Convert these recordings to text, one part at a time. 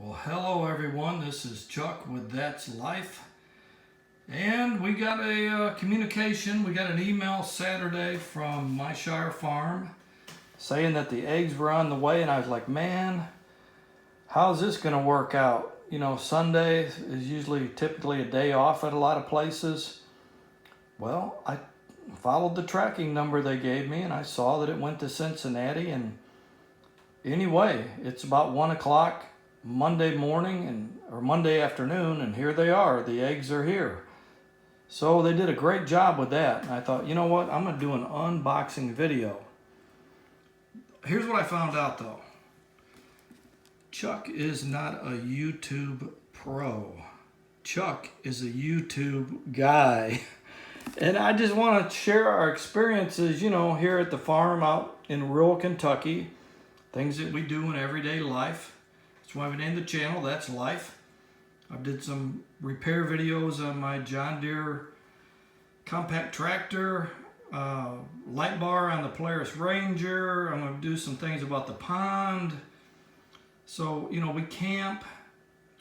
Well, hello everyone. This is Chuck with That's Life. And we got a communication. We got an email Saturday from my Shire farm saying that the eggs were on the way. And I was like, man, how's this going to work out? You know, Sunday is usually typically a day off at a lot of places. Well, I followed the tracking number they gave me and I saw that it went to Cincinnati. And anyway, it's about 1 o'clock Monday morning or Monday afternoon, and here they are. The eggs are here. So they did a great job with that. And I thought, you know what? I'm going to do an unboxing video. Here's what I found out though. Chuck is not a YouTube pro. Chuck is a YouTube guy. And I just want to share our experiences, you know, here at the farm out in rural Kentucky. Things that we do in everyday life. That's why we named the channel, That's Life. I did some repair videos on my John Deere compact tractor, light bar on the Polaris Ranger. I'm going to do some things about the pond. So, you know, we camp,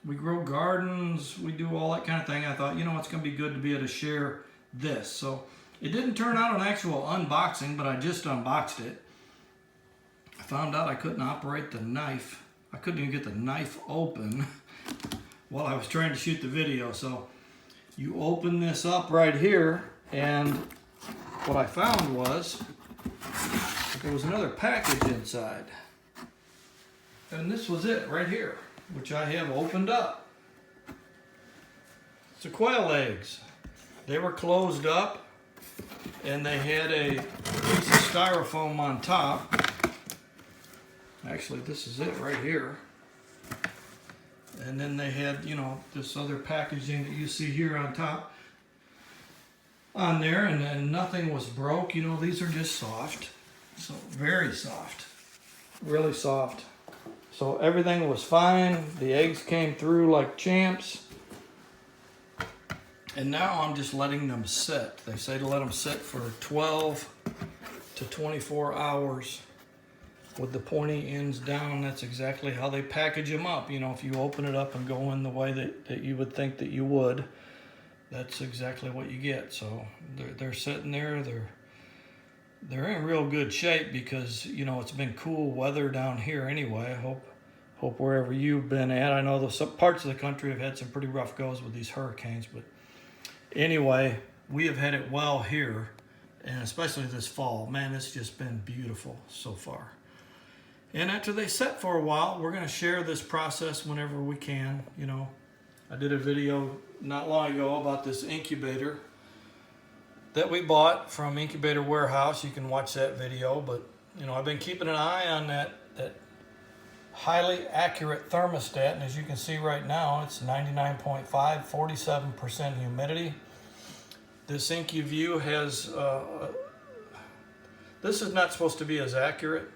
we grow gardens, we do all that kind of thing. I thought, you know, it's going to be good to be able to share this. So it didn't turn out an actual unboxing, but I just unboxed it. I found out I couldn't operate the knife. I couldn't even get the knife open while I was trying to shoot the video. So you open this up right here, and what I found was there was another package inside. And this was it right here, which I have opened up. It's the quail eggs. They were closed up and they had a piece of styrofoam on top. Actually, this is it right here. And then they had, you know, this other packaging that you see here on top on there, and then nothing was broke. You know, these are just soft. So very soft. Really soft. So everything was fine. The eggs came through like champs. And now I'm just letting them sit. They say to let them sit for 12 to 24 hours. With the pointy ends down. That's exactly how they package them up. You know, if you open it up and go in the way that you would think that you would, that's exactly what you get. So they're sitting there. They're in real good shape because, you know, it's been cool weather down here anyway. I hope wherever you've been at. I know some parts of the country have had some pretty rough goes with these hurricanes, but anyway, we have had it well here, and especially this fall. Man, it's just been beautiful so far. And after they set for a while, we're going to share this process whenever we can. You know, I did a video not long ago about this incubator that we bought from Incubator Warehouse. You can watch that video. But, you know, I've been keeping an eye on that highly accurate thermostat. And as you can see right now, it's 99.5, 47% humidity. This IncuView has, this is not supposed to be as accurate.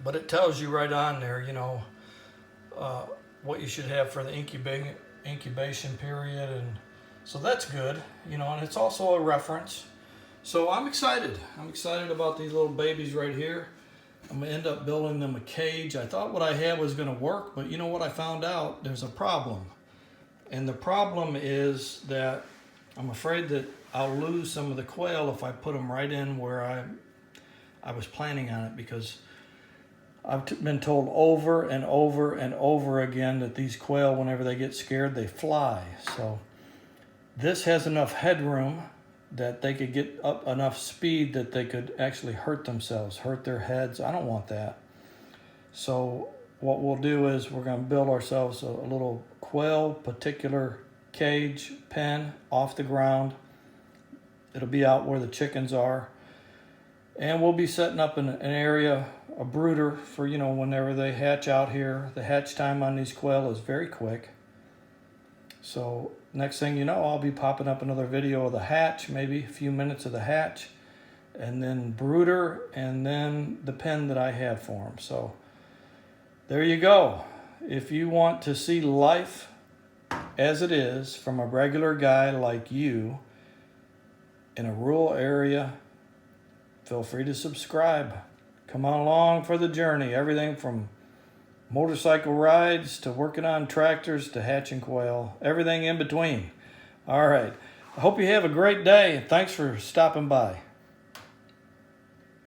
But it tells you right on there, you know, what you should have for the incubation period. And so that's good, you know, and it's also a reference. So I'm excited. I'm excited about these little babies right here. I'm going to end up building them a cage. I thought what I had was going to work, but you know what I found out? There's a problem. And the problem is that I'm afraid that I'll lose some of the quail if I put them right in where I was planning on it, because I've been told over and over and over again that these quail, whenever they get scared, they fly. So this has enough headroom that they could get up enough speed that they could actually hurt themselves, hurt their heads. I don't want that. So what we'll do is we're going to build ourselves a little quail particular cage pen off the ground. It'll be out where the chickens are. And we'll be setting up an area, a brooder for, you know, whenever they hatch out here. The hatch time on these quail is very quick. So next thing you know, I'll be popping up another video of the hatch, maybe a few minutes of the hatch, and then brooder, and then the pen that I have for them. So there you go. If you want to see life as it is from a regular guy like you in a rural area, feel free to subscribe. Come on along for the journey. Everything from motorcycle rides to working on tractors to hatching quail, everything in between. All right. I hope you have a great day, and thanks for stopping by.